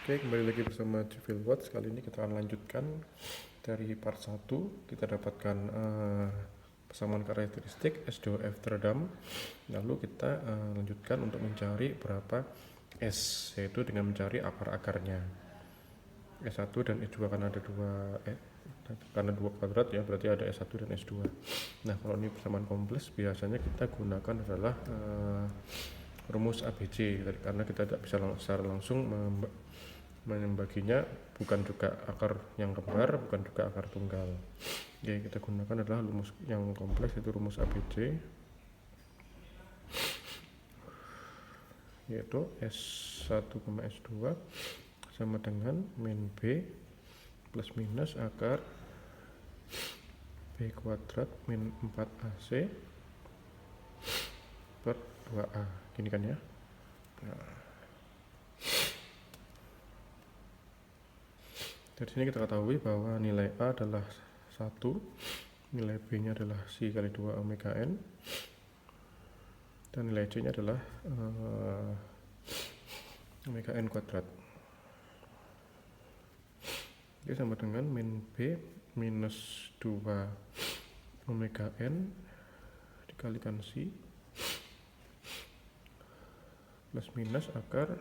Oke, kembali lagi bersama Trivial Watch. Kali ini kita akan lanjutkan dari part 1. Kita dapatkan persamaan karakteristik S2F teredam. Lalu kita lanjutkan untuk mencari berapa S, yaitu dengan mencari akar-akarnya. S1 dan S2 karena ada dua kuadrat ya, berarti ada S1 dan S2. Nah, kalau ini persamaan kompleks biasanya kita gunakan adalah rumus ABC, karena kita tidak bisa secara langsung membaginya, bukan juga akar yang kembar, bukan juga akar tunggal. Oke, kita gunakan adalah rumus yang kompleks, yaitu rumus ABC, yaitu S1, S2 sama dengan min B plus minus akar B kuadrat min 4AC per 2A, gini kan ya. Nah, dari sini kita ketahui bahwa nilai A adalah 1, nilai B nya adalah Si kali 2 omega N, dan nilai C nya adalah omega N kuadrat. Ini sama dengan min B minus 2 omega N dikalikan Si plus minus akar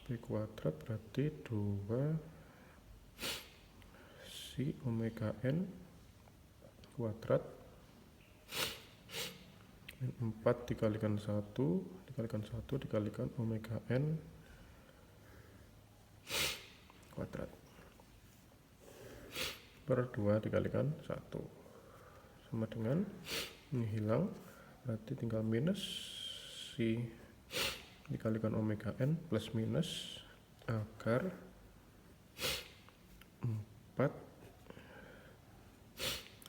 B kuadrat, berarti 2 Si omega N kuadrat min 4 dikalikan 1 dikalikan omega N kuadrat per 2 dikalikan 1 sama dengan ini hilang, berarti tinggal minus Si dikalikan omega N plus minus akar 4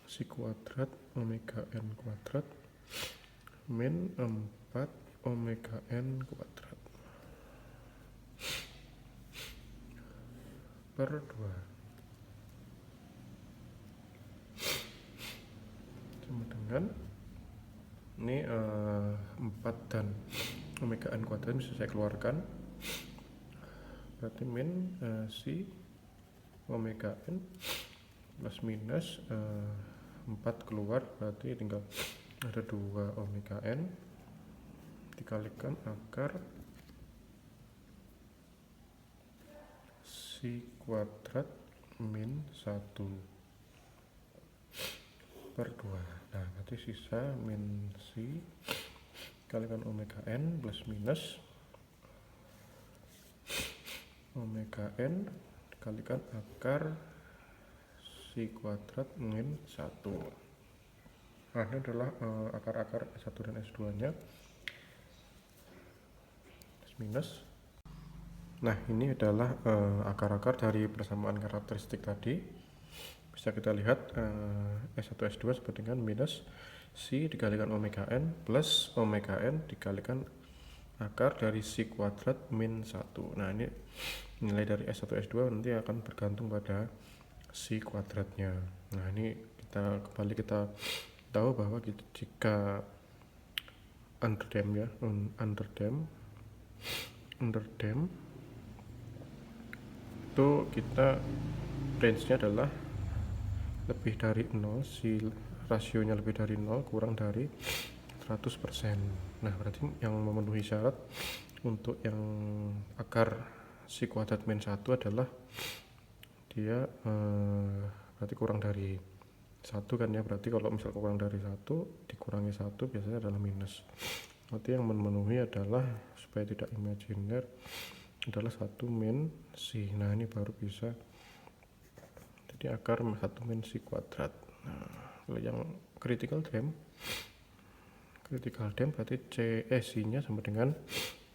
Si kuadrat omega N kuadrat min 4 omega N kuadrat per 2 sama dengan ini 4 dan omega N kuadrat bisa saya keluarkan, berarti min Si omega N plus minus 4 keluar, berarti tinggal ada 2 omega N dikalikan akar Si kuadrat min 1 per 2. Nah, berarti sisa min Si dikalikan omega N plus minus omega N dikalikan akar Si kuadrat min 1. Nah, ini adalah akar-akar S1 dan S2 nya plus minus. Nah, ini adalah akar-akar dari persamaan karakteristik tadi. Bisa kita lihat S1 S2 sama dengan minus Si dikalikan omega N plus omega N dikalikan akar dari Si kuadrat min 1. Nah, ini nilai dari S1 S2 nanti akan bergantung pada Si kuadratnya. Nah, ini kita tahu bahwa jika underdam ya, underdam itu kita range-nya adalah lebih dari 0, Si rasionya lebih dari 0 kurang dari 100%. Nah, berarti yang memenuhi syarat untuk yang akar Si kuadrat min 1 adalah dia berarti kurang dari 1 kan ya, berarti kalau misal kurang dari 1 dikurangi 1 biasanya adalah minus. Berarti yang memenuhi adalah, supaya tidak imajiner, adalah 1 min Si. Nah, ini baru bisa jadi akar 1 min Si kuadrat. Nah, kalau yang critical dam berarti Si nya sama dengan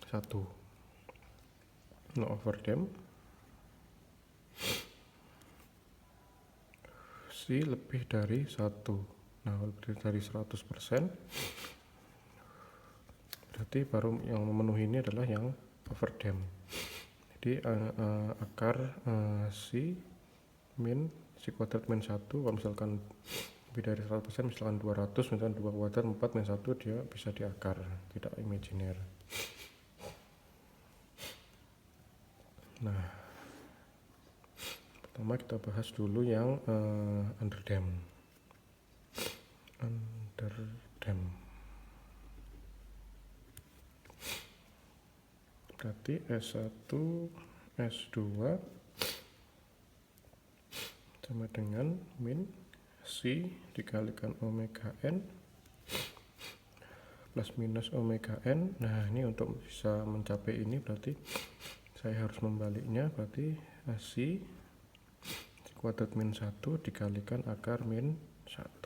1. No overdam Si lebih dari 1. Nah, lebih dari 100%, berarti baru yang memenuhi ini adalah yang overdam. Jadi akar Si kuadrat min 1, kalau misalkan lebih dari 100%, misalkan 200, misalkan 2 kuadrat 4 min 1, dia bisa diakar, tidak imajiner. Nah, pertama kita bahas dulu yang underdam. Berarti S1 S2 sama dengan min C dikalikan omega N plus minus omega N. Nah, ini untuk bisa mencapai ini berarti saya harus membaliknya, berarti C kuadrat min 1 dikalikan akar min 1.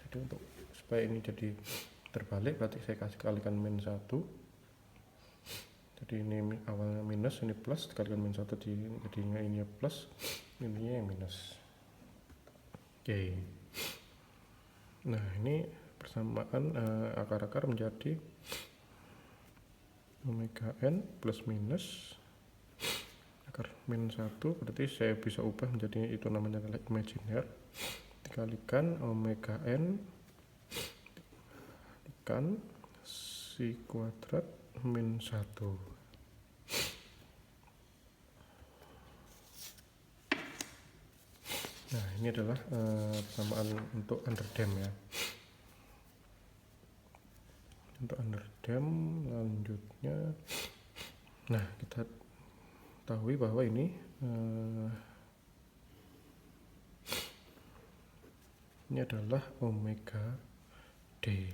Jadi untuk supaya ini jadi terbalik berarti saya kasih kalikan min 1. Jadi ini awalnya minus, ini plus, dikalikan min 1 jadinya ini plus, ininya yang minus. Oke. Nah, ini persamaan akar-akar menjadi omega N plus minus akar min 1, berarti saya bisa ubah menjadi itu namanya adalah imajiner, dikalikan omega N dikalikan C kuadrat min 1. Nah, ini adalah persamaan untuk underdam ya. Untuk underdam lanjutnya, nah kita ketahui bahwa ini adalah omega D.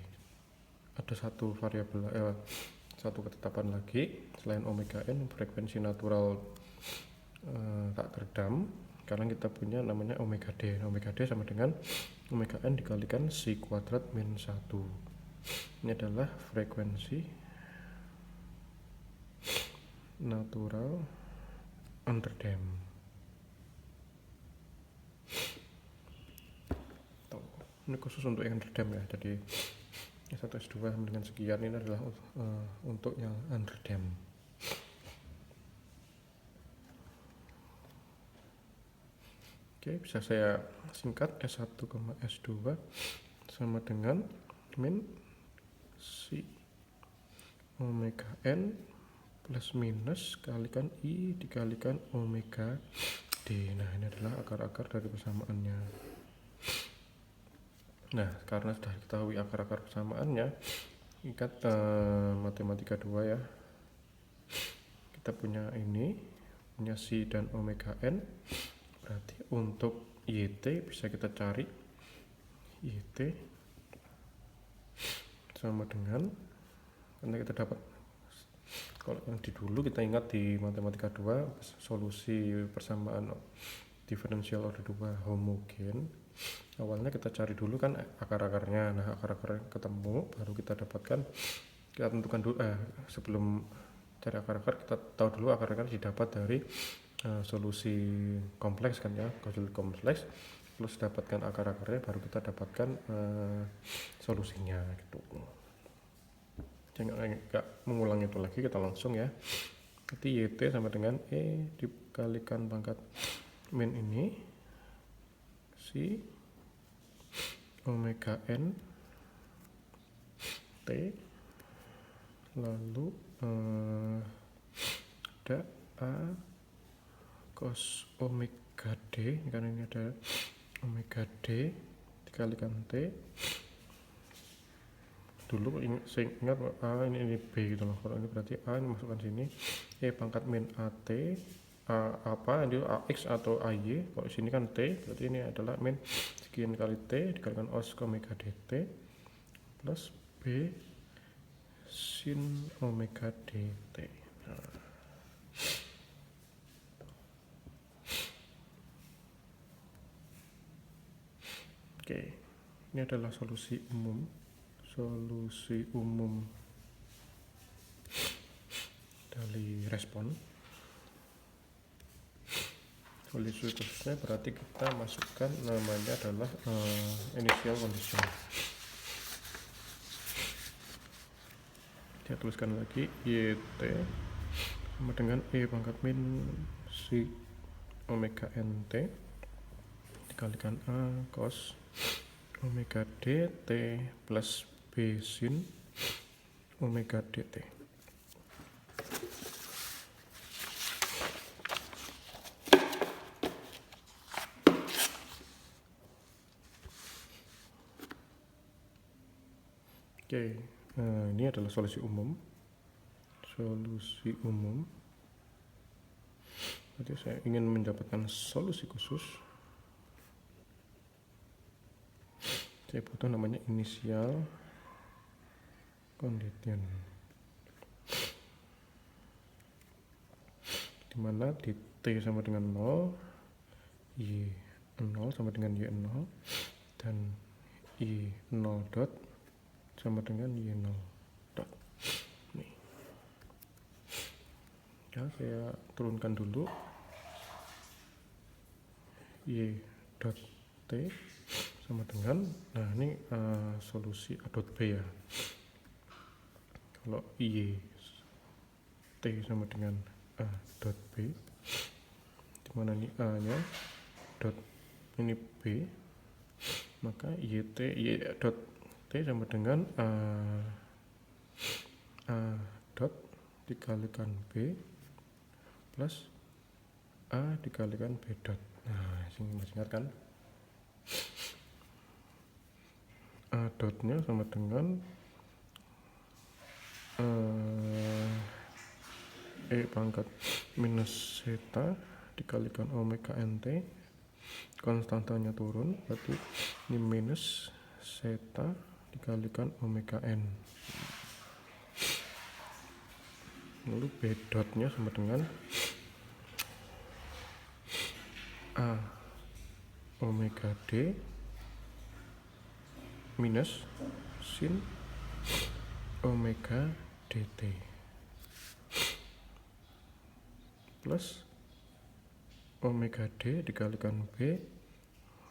Ada satu variabel satu ketetapan lagi selain omega N, frekuensi natural tak teredam, karena kita punya namanya omega D. Omega D sama dengan omega N dikalikan C kuadrat min 1. Ini adalah frekuensi natural underdam. Ini khusus untuk yang underdam ya. Jadi S1 S2 dengan sekian ini adalah untuk yang underdam. Oke, bisa saya singkat S1, S2 sama dengan min C omega N plus minus kalikan I dikalikan omega D. Nah, ini adalah akar-akar dari persamaannya. Nah, karena sudah diketahui akar-akar persamaannya, ikat matematika 2 ya. Kita punya ini, punya C dan omega N. Berarti untuk YT bisa kita cari YT sama dengan, karena kita dapat, kalau yang di dulu kita ingat di matematika 2 solusi persamaan diferensial order 2 homogen, awalnya kita cari dulu kan akar-akarnya. Nah, akar-akarnya ketemu baru kita dapatkan, kita tentukan dulu sebelum cari akar-akar kita tahu dulu akar-akar didapat dari solusi kompleks kan ya, solusi kompleks plus dapatkan akar-akarnya baru kita dapatkan solusinya gitu. Jangan enggak mengulang itu lagi, kita langsung ya. Jadi YT sama dengan E dikalikan pangkat min ini C omega N T, lalu ada A cos omega D, karena ini ada omega D dikalikan T. Dulu saya ingat A ini B gitu loh. Kalau ini berarti A ini masukkan sini, E pangkat min AT, A apa ini AX atau AY. Kalau sini kan T, berarti ini adalah min sekian kali T dikalikan os omega dt plus B sin omega dt. Nah. Oke, ini adalah solusi umum dari respon. Solusi khususnya berarti kita masukkan namanya adalah initial condition. Saya tuliskan lagi YT sama dengan E pangkat min C omega NT dikalikan A cos omega dt plus B sin omega dt. Oke, ini adalah solusi umum. Jadi saya ingin mendapatkan solusi khusus. Saya butuh namanya initial condition, dimana di T sama dengan 0, Y 0 sama dengan Y 0, dan Y 0 dot sama dengan Y 0 dot. Nih. Ya, saya turunkan dulu Y dot T sama dengan, nah ini solusi A dot B ya. Kalau Y T sama dengan A dot B, dimana ini A nya dot ini B, maka Y dot T sama dengan A dot dikalikan B plus A dikalikan B dot. Nah, sini masih ingat kan? A dotnya sama dengan E pangkat minus zeta dikalikan omega nt, konstantanya turun, berarti ini minus zeta dikalikan omega n. Lalu B dotnya sama dengan A omega D minus sin omega dt plus omega D dikalikan B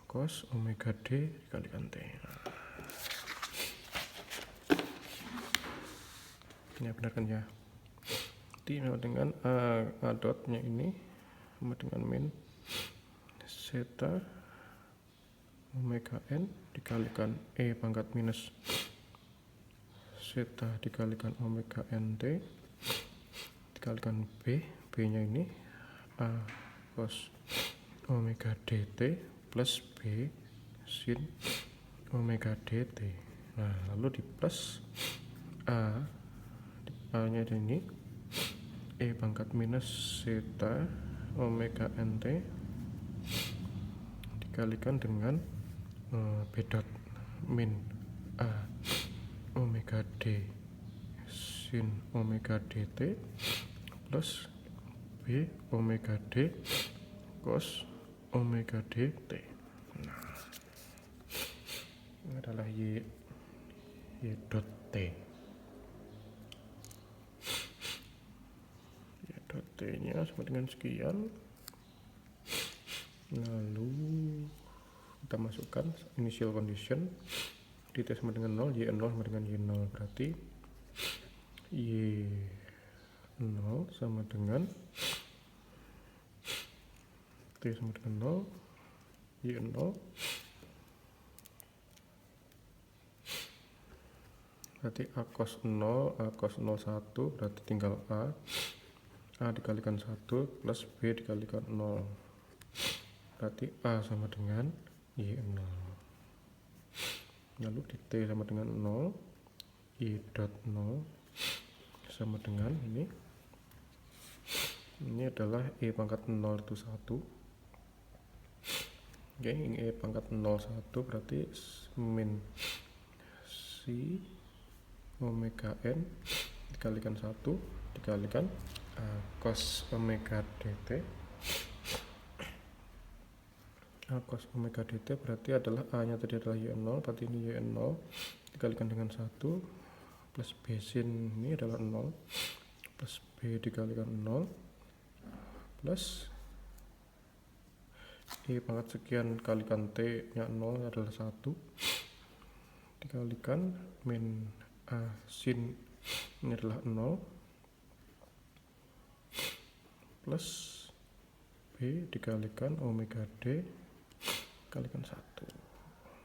cos omega D dikalikan T. Ini benar kan ya? T sama dengan A dotnya ini sama dengan min zeta omega n dikalikan E pangkat minus zeta dikalikan omega nt dikalikan B nya ini A cos omega dt plus B sin omega dt. Nah, lalu di plus A nya ini E pangkat minus zeta omega nt dikalikan dengan B dot min A omega D sin omega dt plus B omega D cos omega dt. Nah, ini adalah Y dot T. Y dot T nya sama dengan sekian. Lalu kita masukkan initial condition di T sama dengan 0, Y 0 sama dengan Y 0, berarti Y 0 sama dengan T sama dengan 0, Y 0, berarti A cos 0, A cos 0 1, berarti tinggal A dikalikan 1 plus B dikalikan 0, berarti A sama dengan Y 0. Lalu di T sama dengan 0, Y dot 0 sama dengan ini adalah E pangkat 0 itu 1. Oke, ini E pangkat 0 1 berarti min si omega n dikalikan 1 dikalikan cos omega dt. Cos omega dt berarti adalah A nya tadi adalah Y0, berarti ini Y0 dikalikan dengan 1 plus B sin ini adalah 0 plus B dikalikan 0 plus E pangkat sekian kalikan T nya 0 adalah 1 dikalikan min A sin ini adalah 0 plus B dikalikan omega D kalikan 1.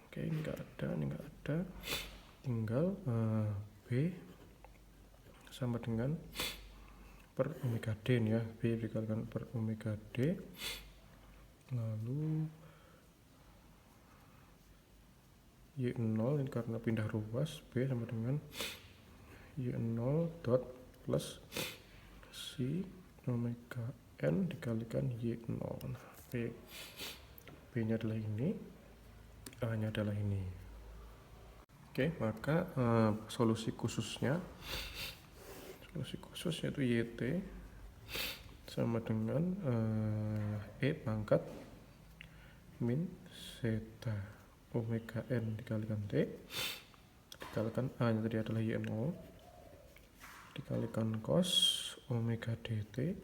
Oke, ini enggak ada, tinggal B sama dengan per omega D nih ya, B dikalikan per omega D, lalu Y0 ini karena pindah ruas, B sama dengan Y0 dot plus si omega n dikalikan Y0. B nya adalah ini, A nya adalah ini. Oke, maka solusi khusus yaitu YT sama dengan E pangkat min zeta omega n dikalikan T dikalikan A nya tadi adalah Y0 dikalikan cos omega dt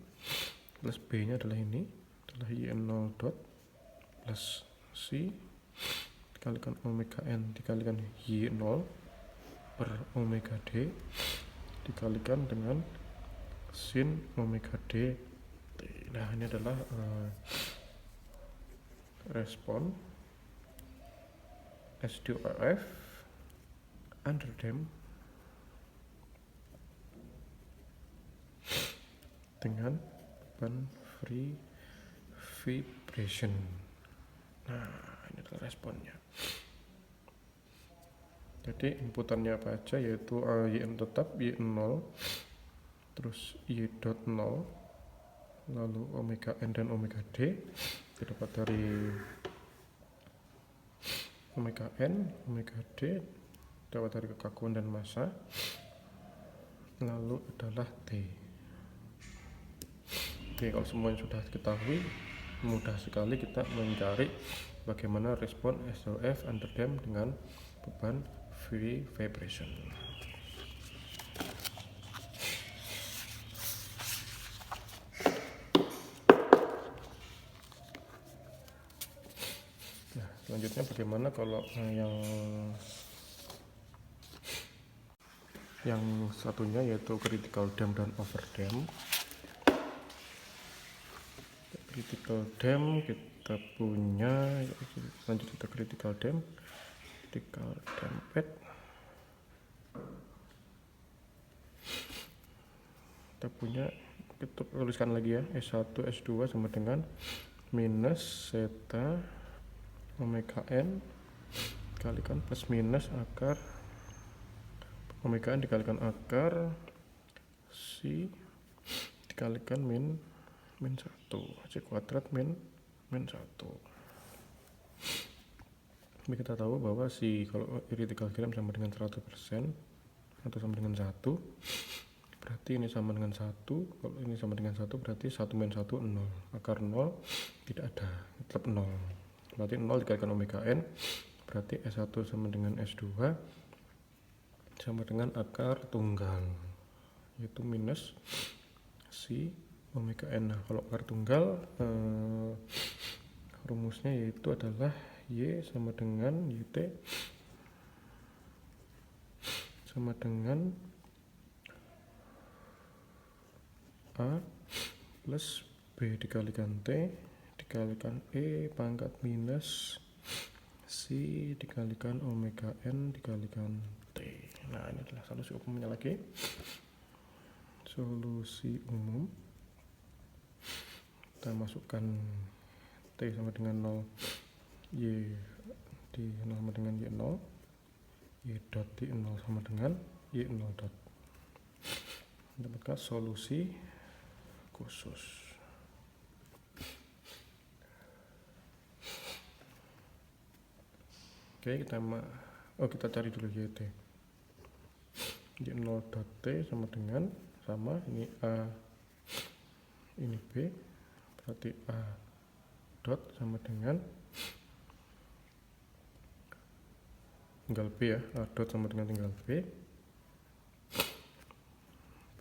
plus B nya adalah ini, adalah Y0 dot plus C dikalikan omega n dikalikan Y0 per omega d dikalikan dengan sin omega d. Nah, ini adalah respon SDOF underdamped dengan beban free vibration. Nah, ini adalah responnya. Jadi inputannya apa aja, yaitu yn tetap Y0 terus Y dot 0 lalu omega n dan omega d didapat dari omega n, omega d dapat dari kekakuan dan massa, lalu adalah T. Oke, kalau semuanya sudah diketahui, mudah sekali kita mencari bagaimana respon SDOF underdamped dengan beban free vibration. Nah, selanjutnya bagaimana kalau yang satunya, yaitu critical damp dan overdamp. Critical damp kita punya, lanjut kita critical damped. Kita punya, kita tuliskan lagi ya, S1 S2 sama dengan minus zeta omega n dikalikan plus minus akar omega n dikalikan akar C dikalikan min 1, C kuadrat min 1. Ini kita tahu bahwa kalau critical damp sama dengan 100% atau sama dengan 1, berarti ini sama dengan 1. Kalau ini sama dengan 1 berarti 1 min 1 0, akar 0 tidak ada, tetap 0. Berarti 0 dikalikan omega n, berarti S1 sama dengan S2 sama dengan akar tunggal, yaitu minus si omega n. Nah, kalau akar tunggal rumusnya yaitu adalah Y sama dengan YT sama dengan A plus B dikalikan T dikalikan E pangkat minus C dikalikan omega n dikalikan T. Nah, ini adalah solusi umumnya lagi. Solusi umum, kita masukkan T sama dengan 0, Y di 0 sama dengan Y0, Y dot di 0 sama dengan Y0 dot. Mendapatkan solusi khusus. Oke, kita cari dulu YT. Y0 dot T sama dengan, ini A, ini B, berarti A dot sama dengan tinggal B ya, A dot sama dengan tinggal B,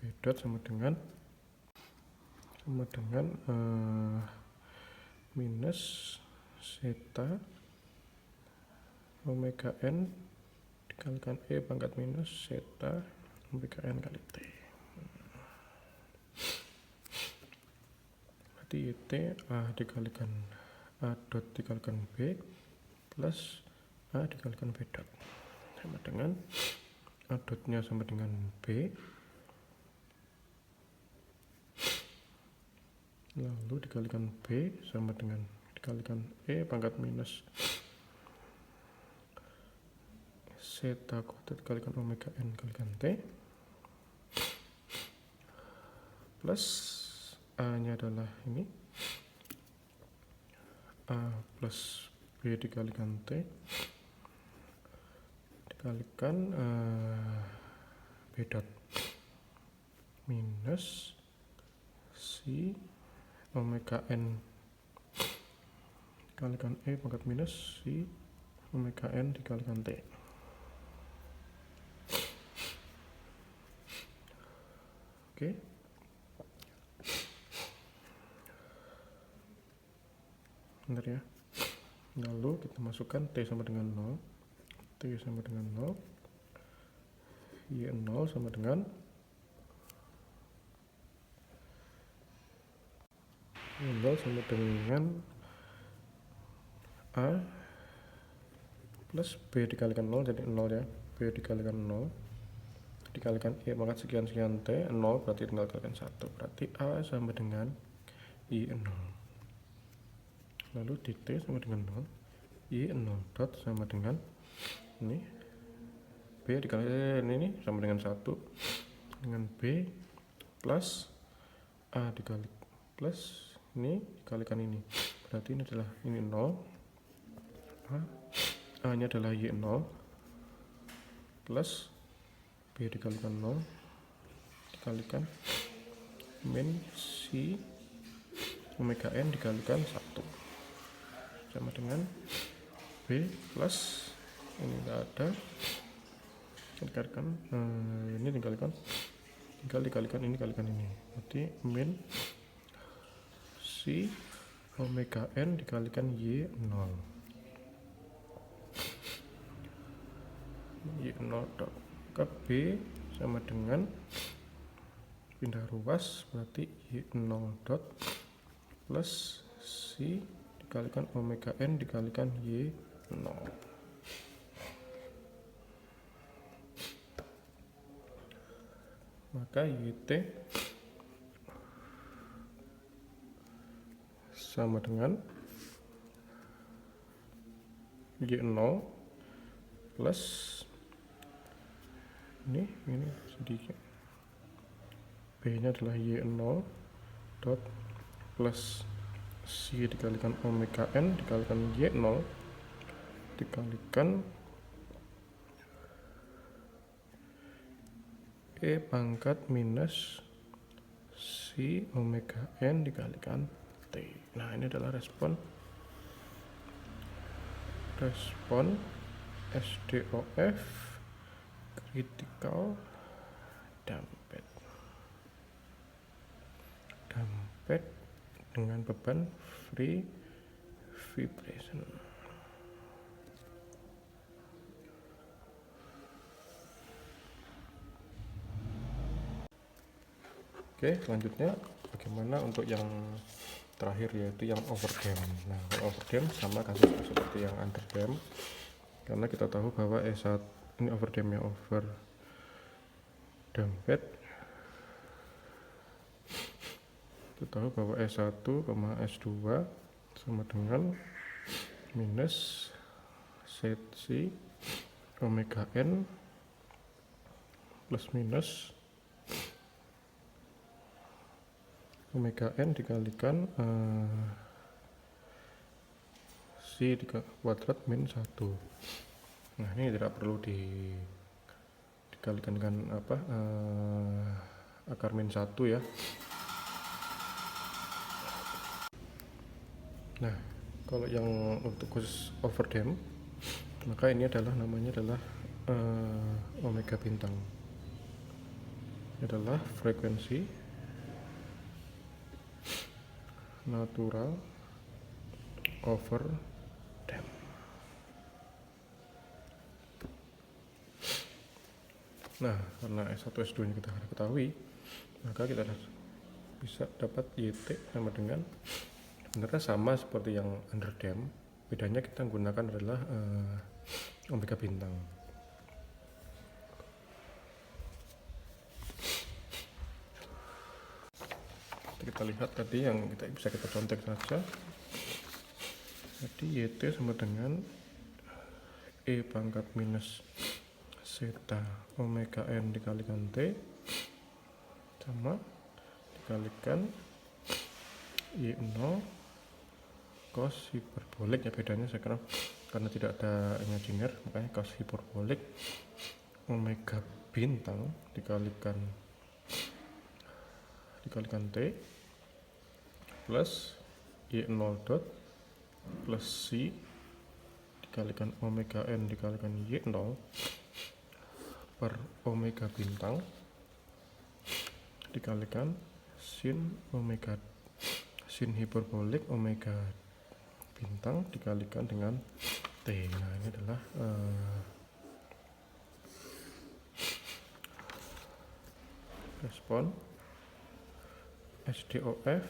B dot sama dengan minus zeta omega n dikalikan E pangkat minus zeta omega n kali T. Berarti YT A dikalikan A dot dikalikan B plus A dikalikan B dot sama dengan A dotnya sama dengan B lalu dikalikan B sama dengan dikalikan E pangkat minus zeta kuadrat dikalikan omega n dikalikan T plus A nya adalah ini A plus B dikalikan T dikalikan B dot minus si omega n dikalikan E pangkat minus si omega n dikalikan T. Oke. Benar ya. Lalu kita masukkan T sama dengan 0. T sama dengan 0. Y 0 sama dengan sama dengan A plus B dikalikan 0 jadi 0 ya. B dikalikan 0 dikalikan E pangkat sekian-sekian T 0 berarti tinggal kalikan 1 berarti A sama dengan I 0 lalu di T sama dengan 0 I 0 dot sama dengan ini B dikalikan ini sama dengan 1 dengan B plus A dikali plus ini dikalikan ini berarti ini adalah ini 0 A nya adalah Y 0 plus B dikalikan 0 dikalikan min si omega n dikalikan 1 sama dengan B plus ini tidak ada dikalikan ini dikalikan ini kalikan ini berarti min si omega n dikalikan Y 0 Y 0 dot ke B sama dengan pindah ruas berarti Y 0 dot plus si dikalikan omega n dikalikan Y 0 maka YT sama dengan Y0 plus ini sedikit B nya adalah Y0 dot plus si dikalikan omega n dikalikan Y0 dikalikan E pangkat minus si omega n dikalikan T. Nah ini adalah respon SDOF critical damped dengan beban free vibration. Oke, selanjutnya bagaimana untuk yang terakhir yaitu yang overdam. Nah, overdam sama kasusnya seperti yang underdam karena kita tahu bahwa S1 ini overdam ya, overdamped. Kita tahu bahwa S1, S2 sama dengan minus ZC omega n plus minus omega n dikalikan si kuadrat min 1. Nah ini tidak perlu dikalikan dengan apa akar min 1 ya. Nah kalau yang untuk khusus overdam maka ini adalah namanya adalah omega bintang. Ini adalah frekuensi natural overdam. Nah, karena S1 S2 nya kita ketahui, maka kita bisa dapat YT sama dengan sebenarnya sama seperti yang underdam. Bedanya kita gunakan adalah omega bintang. Kita lihat tadi yang bisa kita contek saja. Jadi YT sama dengan E pangkat minus zeta omega n dikalikan T sama dikalikan Y0 cos hiperbolik, ya bedanya sekarang karena tidak ada imajiner makanya cos hiperbolik omega bintang dikalikan T plus Y0 dot plus C dikalikan omega n dikalikan Y0 per omega bintang dikalikan sin hiperbolik omega bintang dikalikan dengan T. Nah ini adalah respon SDOF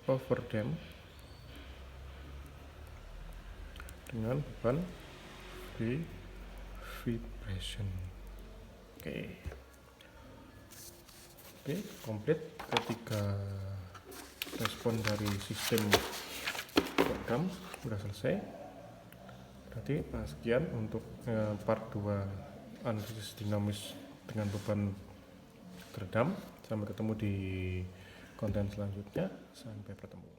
overdamp dengan beban free vibration. Oke, komplit ketiga respon dari sistem program sudah selesai. Berarti sekian untuk part 2 analisis dinamis dengan beban teredam. Sampai ketemu di konten selanjutnya. Sampai bertemu.